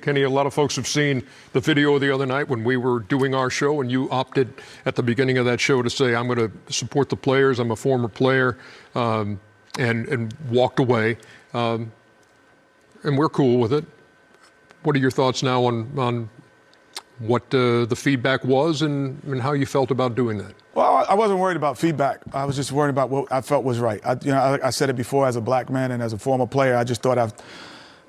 Kenny, a lot of folks have seen the video the other night when we were doing our show, and you opted at the beginning of that show to say, I'm going to support the players, I'm a former player, and walked away. And we're cool with it. What are your thoughts now on what the feedback was and how you felt about doing that? Well, I wasn't worried about feedback. I was just worried about what I felt was right. I said it before, as a black man and as a former player, I just thought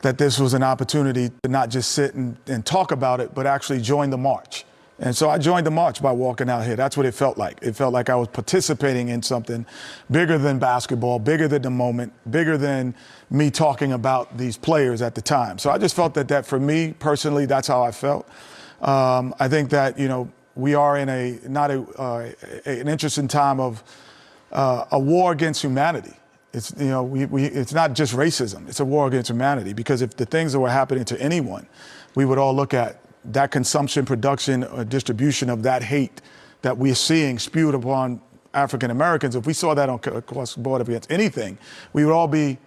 that this was an opportunity to not just sit and talk about it, but actually join the march. And so I joined the march by walking out here. That's what it felt like. It felt like I was participating in something bigger than basketball, bigger than the moment, bigger than me talking about these players at the time. So I just felt that for me personally, that's how I felt. I think that, we are in an interesting time of a war against humanity. It's, it's not just racism, it's a war against humanity, because if the things that were happening to anyone, we would all look at that consumption, production, or distribution of that hate that we're seeing spewed upon African Americans. If we saw that across the board against anything, we would all be,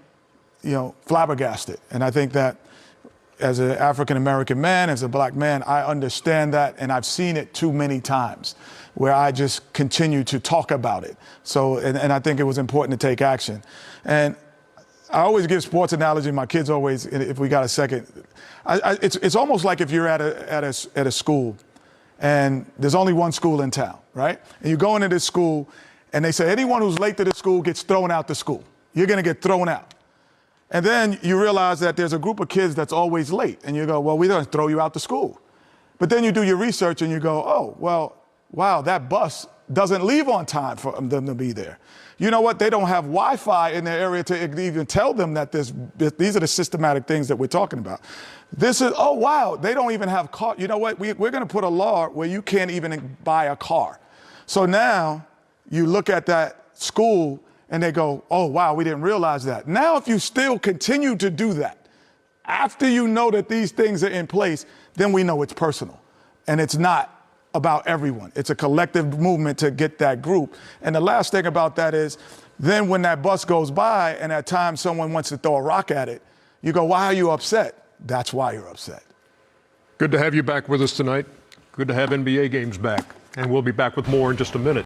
flabbergasted. And I think that as an African American man, as a black man, I understand that, and I've seen it too many times where I just continue to talk about it. So, and I think it was important to take action. And I always give sports analogy. My kids always, if we got a second, it's almost like if you're at a school, and there's only one school in town, right? And you go into this school, and they say anyone who's late to the school gets thrown out the school. You're going to get thrown out. And then you realize that there's a group of kids that's always late, and you go, well, we're going to throw you out the school. But then you do your research and you go, oh, well, wow, that bus doesn't leave on time for them to be there. You know what? They don't have Wi-Fi in their area to even tell them that these are the systematic things that we're talking about. This is, oh, wow, they don't even have car. You know what? We're going to put a law where you can't even buy a car. So now you look at that school and they go, oh, wow, we didn't realize that. Now, if you still continue to do that, after you know that these things are in place, then we know it's personal. And it's not about everyone. It's a collective movement to get that group. And the last thing about that is, then when that bus goes by and at times someone wants to throw a rock at it, you go, why are you upset? That's why you're upset. Good to have you back with us tonight. Good to have NBA games back. And we'll be back with more in just a minute.